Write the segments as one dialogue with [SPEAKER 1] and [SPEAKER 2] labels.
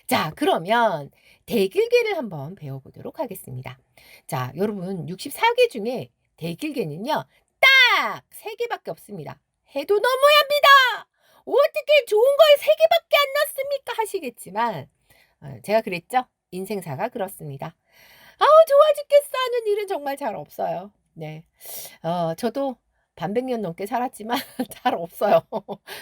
[SPEAKER 1] 자, 그러면 대길계를 한번 배워보도록 하겠습니다. 자, 여러분 64개 중에 대길계는요. 딱 3개밖에 없습니다. 해도 넘어야 합니다. 어떻게 좋은 걸 3개밖에 안 났습니까? 하시겠지만 제가 그랬죠? 인생사가 그렇습니다. 아우 좋아 죽겠어 하는 일은 정말 잘 없어요. 네. 저도 반백년 넘게 살았지만 잘 없어요.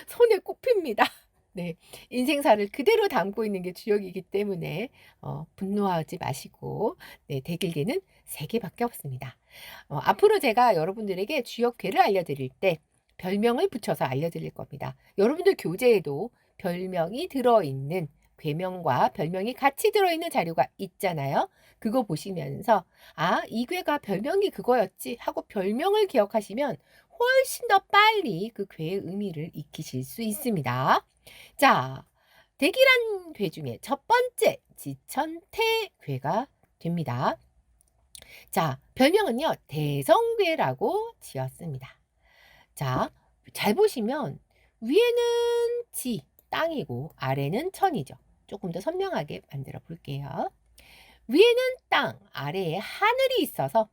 [SPEAKER 1] 손에 꼽힙니다. 네. 인생사를 그대로 담고 있는 게 주역이기 때문에 분노하지 마시고 네 대길계는 3개밖에 없습니다. 앞으로 제가 여러분들에게 주역괴를 알려드릴 때 별명을 붙여서 알려드릴 겁니다. 여러분들 교재에도 별명이 들어있는 괴명과 별명이 같이 들어있는 자료가 있잖아요. 그거 보시면서 '아 이 괴가 별명이 그거였지.' 하고 별명을 기억하시면 훨씬 더 빨리 그 괴의 의미를 익히실 수 있습니다. 자, 대기란 괴 중에 첫 번째 지천태괴가 됩니다. 자, 별명은요 대성괴라고 지었습니다. 자, 잘 보시면 위에는 지, 땅이고 아래는 천이죠. 조금 더 선명하게 만들어 볼게요. 위에는 땅, 아래에 하늘이 있어서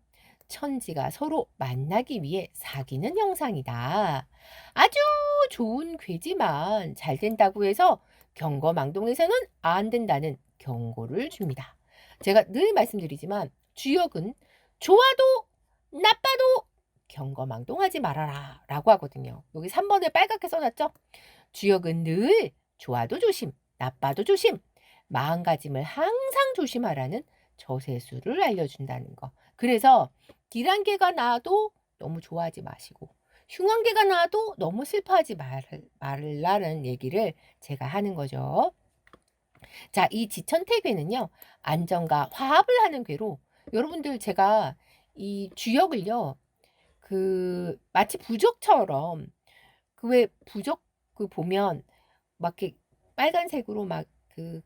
[SPEAKER 1] 천지가 서로 만나기 위해 사귀는 형상이다. 아주 좋은 괴지만 잘 된다고 해서 경거망동에서는 안 된다는 경고를 줍니다. 제가 늘 말씀드리지만 주역은 좋아도 나빠도 경거망동하지 말아라 라고 하거든요. 여기 3번에 빨갛게 써놨죠? 주역은 늘 좋아도 조심, 나빠도 조심, 마음가짐을 항상 조심하라는 저세수를 알려준다는 거. 그래서 딜한개가 나와도 너무 좋아하지 마시고 흉한개가 나와도 너무 슬퍼하지 말라는 얘기를 제가 하는 거죠. 자, 이 지천태괴는요. 안정과 화합을 하는 괴로 여러분들 제가 이 주역을요. 마치 부적처럼 그 왜 부적 보면 막 이렇게 빨간색으로 막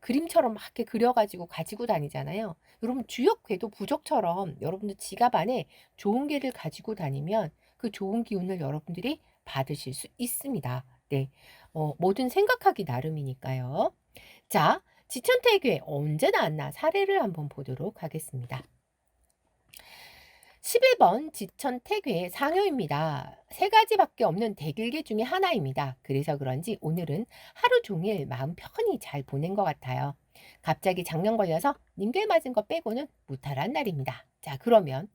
[SPEAKER 1] 그림처럼 막 이렇게 그려 가지고 가지고 다니잖아요. 여러분 주역 궤도 부적처럼 여러분들 지갑 안에 좋은 궤를 가지고 다니면 그 좋은 기운을 여러분들이 받으실 수 있습니다. 네. 뭐든 생각하기 나름이니까요. 자, 지천태괴 언제 나왔나 사례를 한번 보도록 하겠습니다. 11번 지천태괴의 상효입니다. 3가지밖에 없는 대길계 중에 하나입니다. 그래서 그런지 오늘은 하루 종일 마음 편히 잘 보낸 것 같아요. 갑자기 장염 걸려서 링겔 맞은 거 빼고는 무탈한 날입니다. 자, 그러면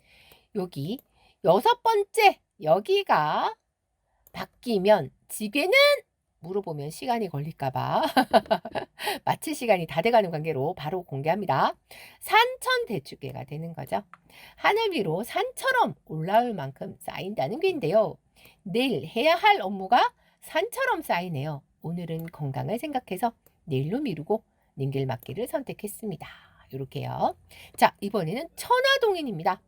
[SPEAKER 1] 여기 6번째 여기가 바뀌면 지괴는 물어보면 시간이 걸릴까봐 마칠 시간이 다 돼가는 관계로 바로 공개합니다. 산천대축계가 되는 거죠. 하늘 위로 산처럼 올라올 만큼 쌓인다는 괴인데요. 내일 해야 할 업무가 산처럼 쌓이네요. 오늘은 건강을 생각해서 내일로 미루고 닝길맞기를 선택했습니다. 이렇게요. 자, 이번에는 천하동인입니다.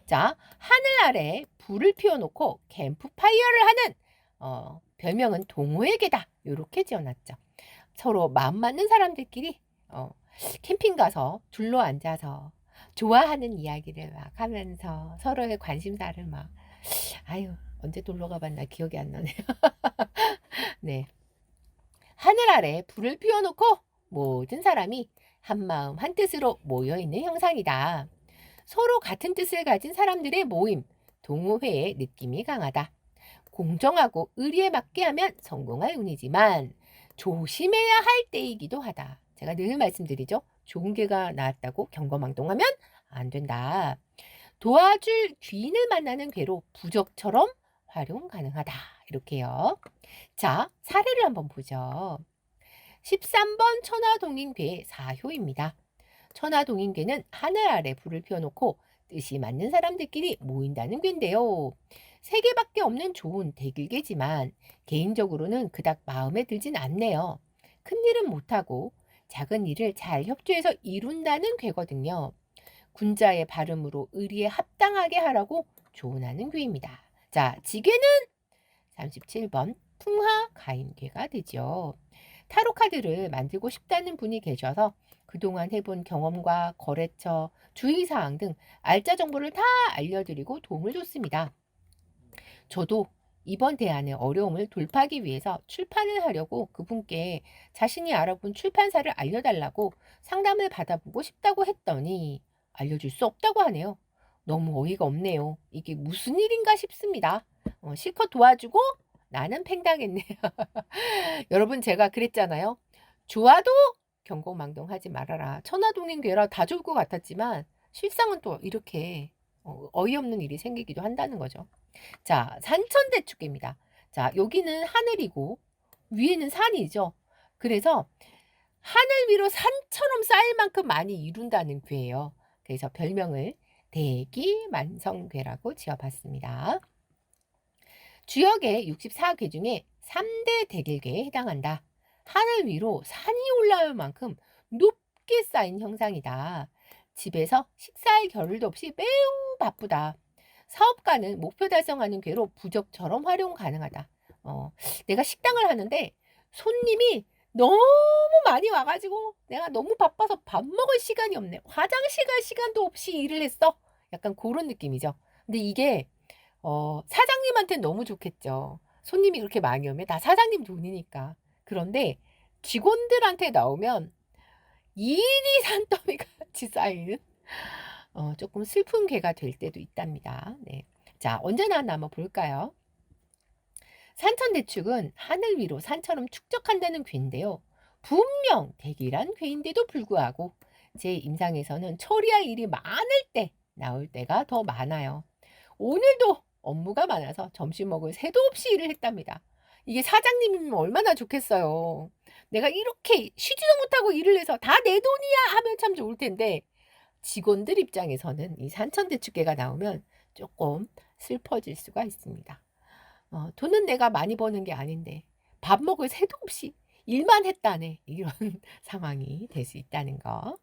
[SPEAKER 1] 자, 하늘 아래 불을 피워놓고 캠프파이어를 하는 별명은 동호회계다. 이렇게 지어놨죠. 서로 마음 맞는 사람들끼리 캠핑 가서 둘러 앉아서 좋아하는 이야기를 막 하면서 서로의 관심사를 막 아유 언제 놀러 가봤나 기억이 안 나네요. 네. 하늘 아래 불을 피워놓고 모든 사람이 한마음 한뜻으로 모여있는 형상이다. 서로 같은 뜻을 가진 사람들의 모임, 동호회의 느낌이 강하다. 공정하고 의리에 맞게 하면 성공할 운이지만 조심해야 할 때이기도 하다. 제가 늘 말씀드리죠. 좋은 개가 나왔다고 경거망동하면 안 된다. 도와줄 귀인을 만나는 괴로 부적처럼 활용 가능하다. 이렇게요. 자, 사례를 한번 보죠. 13번 천하동인괴 4효입니다. 천하동인괴는 하늘 아래 불을 피워놓고 뜻이 맞는 사람들끼리 모인다는 괴인데요. 3개밖에 없는 좋은 대길괴지만 개인적으로는 그닥 마음에 들진 않네요. 큰 일은 못하고 작은 일을 잘 협조해서 이룬다는 괴거든요. 군자의 발음으로 의리에 합당하게 하라고 조언하는 괴입니다. 자, 지괴는 37번 풍화가인괴가 되죠. 타로 카드를 만들고 싶다는 분이 계셔서 그동안 해본 경험과 거래처, 주의사항 등 알짜 정보를 다 알려드리고 도움을 줬습니다. 저도 이번 대안의 어려움을 돌파하기 위해서 출판을 하려고 그분께 자신이 알아본 출판사를 알려달라고 상담을 받아보고 싶다고 했더니 알려줄 수 없다고 하네요. 너무 어이가 없네요. 이게 무슨 일인가 싶습니다. 실컷 도와주고 나는 팽당했네요. 여러분 제가 그랬잖아요. 좋아도 경공망동하지 말아라. 천하동인 괴라 다 좋을 것 같았지만 실상은 또 이렇게 어이없는 일이 생기기도 한다는 거죠. 자, 산천대축계입니다. 자, 여기는 하늘이고 위에는 산이죠. 그래서 하늘 위로 산처럼 쌓일 만큼 많이 이룬다는 괴예요. 그래서 별명을 대기만성괴라고 지어봤습니다. 주역의 64괴 중에 3대 대길괴에 해당한다. 하늘 위로 산이 올라올 만큼 높게 쌓인 형상이다. 집에서 식사할 겨를도 없이 매우 바쁘다. 사업가는 목표 달성하는 괴로 부적처럼 활용 가능하다. 내가 식당을 하는데 손님이 너무 많이 와가지고 내가 너무 바빠서 밥 먹을 시간이 없네. 화장실 갈 시간도 없이 일을 했어. 약간 그런 느낌이죠. 근데 이게 사장님한테는 너무 좋겠죠. 손님이 그렇게 많이 오면 다 사장님 돈이니까. 그런데 직원들한테 나오면 일이 산더미 같이 쌓이는 조금 슬픈 괴가 될 때도 있답니다. 네. 자, 언제 나왔나 한번 볼까요? 산천대축은 하늘 위로 산처럼 축적한다는 괴인데요. 분명 대기란 괴인데도 불구하고 제 임상에서는 처리할 일이 많을 때 나올 때가 더 많아요. 오늘도 업무가 많아서 점심 먹을 새도 없이 일을 했답니다. 이게 사장님이면 얼마나 좋겠어요. 내가 이렇게 쉬지도 못하고 일을 해서 다 내 돈이야 하면 참 좋을 텐데 직원들 입장에서는 이 산천대축계가 나오면 조금 슬퍼질 수가 있습니다. 돈은 내가 많이 버는 게 아닌데 밥 먹을 새도 없이 일만 했다네. 이런 상황이 될 수 있다는 거.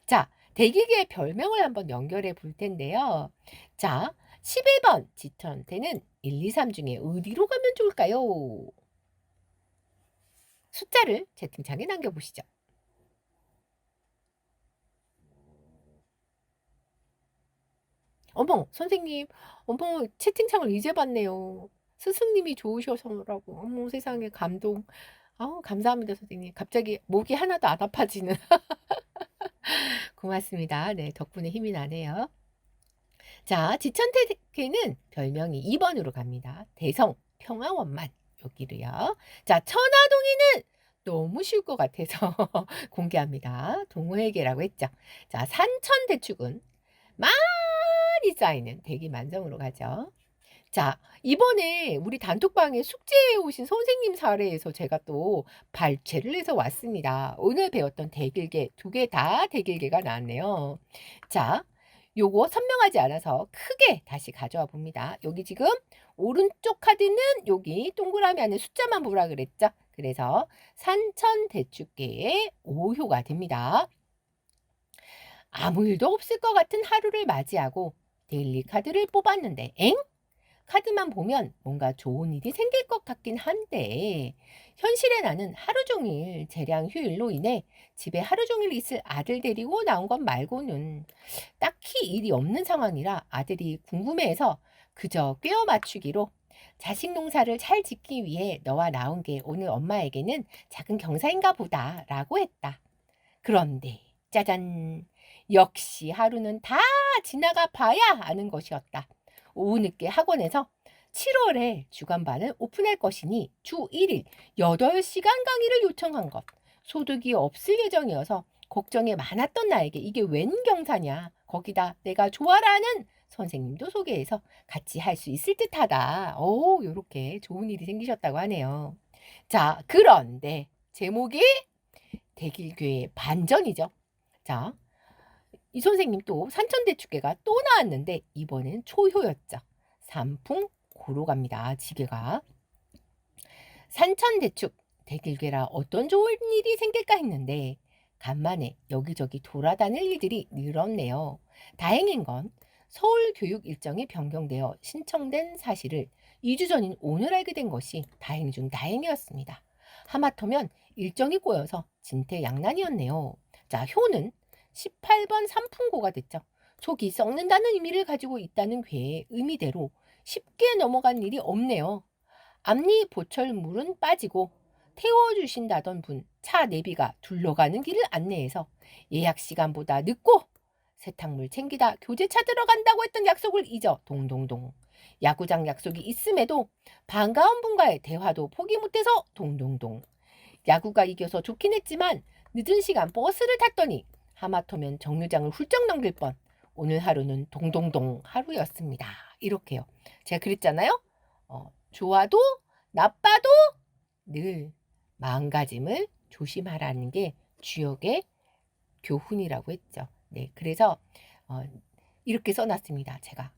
[SPEAKER 1] 자, 대기계의 별명을 한번 연결해 볼 텐데요. 자, 11번 지천한테는 1, 2, 3 중에 어디로 가면 좋을까요? 숫자를 채팅창에 남겨보시죠. 어머, 선생님, 어머, 채팅창을 이제 봤네요. 스승님이 좋으셔서라고. 어머, 세상에 감동. 감사합니다, 선생님. 갑자기 목이 하나도 안 아파지는. 고맙습니다. 네, 덕분에 힘이 나네요. 자, 지천태계는 별명이 2번으로 갑니다. 대성, 평화원만. 여기로요. 자, 천하동이는 너무 쉬울 것 같아서 공개합니다. 동호회계라고 했죠. 자, 산천대축은 많이 쌓이는 대기만성으로 가죠. 자, 이번에 우리 단톡방에 숙제해 오신 선생님 사례에서 제가 또 발췌를 해서 왔습니다. 오늘 배웠던 대길계, 2개 다 대길계가 나왔네요. 자, 요거 선명하지 않아서 크게 다시 가져와 봅니다. 여기 지금 오른쪽 카드는 여기 동그라미 안에 숫자만 보라 그랬죠? 그래서 산천대축계의 5효가 됩니다. 아무 일도 없을 것 같은 하루를 맞이하고 데일리 카드를 뽑았는데 카드만 보면 뭔가 좋은 일이 생길 것 같긴 한데 현실에 나는 하루 종일 재량 휴일로 인해 집에 하루 종일 있을 아들 데리고 나온 것 말고는 딱히 일이 없는 상황이라 아들이 궁금해해서 그저 꿰어 맞추기로 자식 농사를 잘 짓기 위해 너와 나온 게 오늘 엄마에게는 작은 경사인가 보다 라고 했다. 그런데 짜잔, 역시 하루는 다 지나가 봐야 아는 것이었다. 오후 늦게 학원에서 7월에 주간반을 오픈할 것이니 주 1일 8시간 강의를 요청한 것. 소득이 없을 예정이어서 걱정이 많았던 나에게 이게 웬 경사냐. 거기다 내가 좋아라는 선생님도 소개해서 같이 할 수 있을 듯하다. 요렇게 좋은 일이 생기셨다고 하네요. 자, 그런데 제목이 대길교의 반전이죠. 자, 이 선생님 또 산천대축계가 또 나왔는데 이번엔 초효였죠. 삼풍고로 갑니다. 지게가. 산천대축 대길괴라 어떤 좋은 일이 생길까 했는데 간만에 여기저기 돌아다닐 일들이 늘었네요. 다행인 건 서울 교육 일정이 변경되어 신청된 사실을 2주 전인 오늘 알게 된 것이 다행 중 다행이었습니다. 하마터면 일정이 꼬여서 진퇴양난이었네요. 자, 효는 18번 삼풍고가 됐죠. 속이 썩는다는 의미를 가지고 있다는 괴의 의미대로 쉽게 넘어간 일이 없네요. 앞니 보철물은 빠지고 태워주신다던 분 차 내비가 둘러가는 길을 안내해서 예약 시간보다 늦고 세탁물 챙기다 교재차 들어간다고 했던 약속을 잊어 동동동. 야구장 약속이 있음에도 반가운 분과의 대화도 포기 못해서 동동동. 야구가 이겨서 좋긴 했지만 늦은 시간 버스를 탔더니 하마터면 정류장을 훌쩍 넘길 뻔. 오늘 하루는 동동동 하루였습니다. 이렇게요. 제가 그랬잖아요. 좋아도 나빠도 늘 마음가짐을 조심하라는 게 주역의 교훈이라고 했죠. 네, 그래서 이렇게 써놨습니다. 제가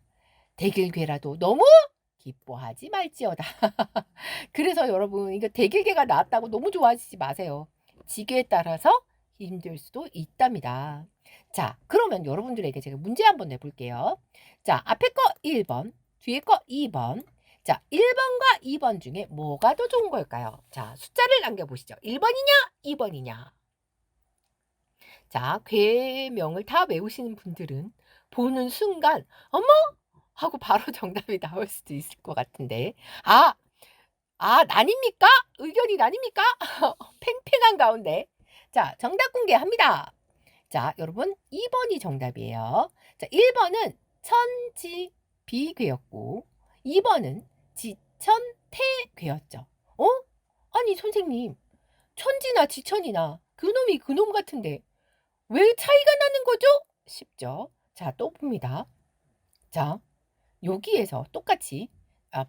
[SPEAKER 1] 대길괴라도 너무 기뻐하지 말지어다. 그래서 여러분 이거 대길괴가 나왔다고 너무 좋아하시지 마세요. 지교에 따라서 힘들 수도 있답니다. 자, 그러면 여러분들에게 제가 문제 한번 내볼게요. 자, 앞에 거 1번, 뒤에 거 2번. 자, 1번과 2번 중에 뭐가 더 좋은 걸까요? 자, 숫자를 남겨보시죠. 1번이냐, 2번이냐. 자, 괴명을 다 외우시는 분들은 보는 순간 어머! 하고 바로 정답이 나올 수도 있을 것 같은데 나뉩니까? 의견이 나뉩니까? 팽팽한 가운데 자, 정답 공개합니다. 자, 여러분 2번이 정답이에요. 자, 1번은 천지비괴였고 2번은 지천태괴였죠. 아니 선생님, 천지나 지천이나 그놈이 그놈 같은데 왜 차이가 나는 거죠? 쉽죠? 자, 또 봅니다. 자, 여기에서 똑같이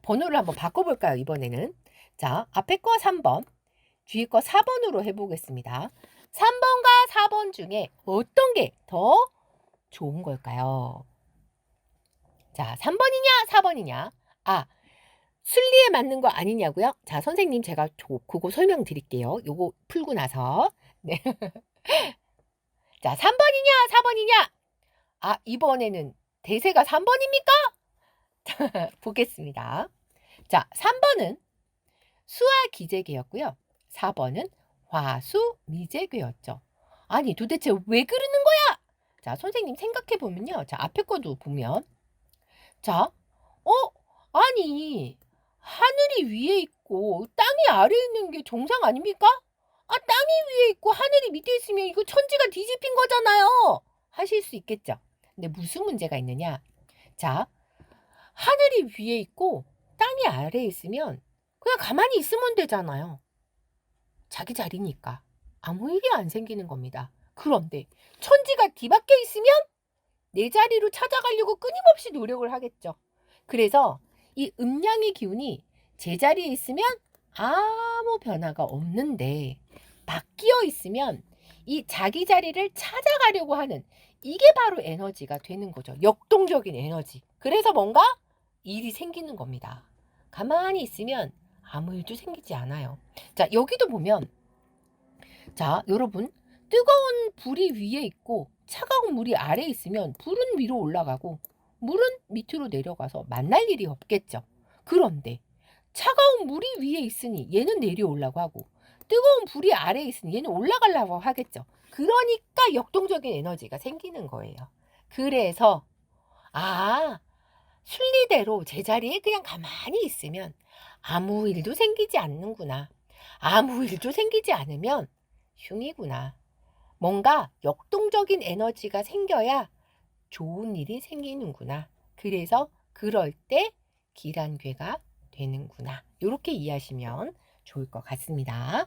[SPEAKER 1] 번호를 한번 바꿔볼까요? 이번에는. 자, 앞에 거 3번, 뒤에 거 4번으로 해보겠습니다. 3번과 4번 중에 어떤 게 더 좋은 걸까요? 자, 3번이냐 4번이냐? 순리에 맞는 거 아니냐고요? 자, 선생님 제가 그거 설명드릴게요. 요거 풀고 나서. 네. 자, 3번이냐 4번이냐? 이번에는 대세가 3번입니까? 보겠습니다. 자, 3번은 수화기재괴였고요. 4번은 화수미재괴였죠. 아니 도대체 왜 그러는 거야? 자, 선생님 생각해보면요. 자, 앞에 거도 보면 자, 아니 하늘이 위에 있고 땅이 아래에 있는 게 정상 아닙니까? 땅이 위에 있고 하늘이 밑에 있으면 이거 천지가 뒤집힌 거잖아요. 하실 수 있겠죠. 근데 무슨 문제가 있느냐? 자, 하늘이 위에 있고 땅이 아래에 있으면 그냥 가만히 있으면 되잖아요. 자기 자리니까 아무 일이 안 생기는 겁니다. 그런데 천지가 뒤바뀌어 있으면 내 자리로 찾아가려고 끊임없이 노력을 하겠죠. 그래서 이 음양의 기운이 제자리에 있으면 아무 변화가 없는데 바뀌어 있으면 이 자기 자리를 찾아가려고 하는 이게 바로 에너지가 되는 거죠. 역동적인 에너지. 그래서 뭔가 일이 생기는 겁니다. 가만히 있으면 아무 일도 생기지 않아요. 자, 여기도 보면 자, 여러분 뜨거운 불이 위에 있고 차가운 물이 아래에 있으면 불은 위로 올라가고 물은 밑으로 내려가서 만날 일이 없겠죠. 그런데 차가운 물이 위에 있으니 얘는 내려오려고 하고 뜨거운 불이 아래에 있으니 얘는 올라가려고 하겠죠. 그러니까 역동적인 에너지가 생기는 거예요. 그래서 순리대로 제자리에 그냥 가만히 있으면 아무 일도 생기지 않는구나. 아무 일도 생기지 않으면 흉이구나. 뭔가 역동적인 에너지가 생겨야 좋은 일이 생기는구나. 그래서 그럴 때 기란괴가 되는구나. 이렇게 이해하시면 좋을 것 같습니다.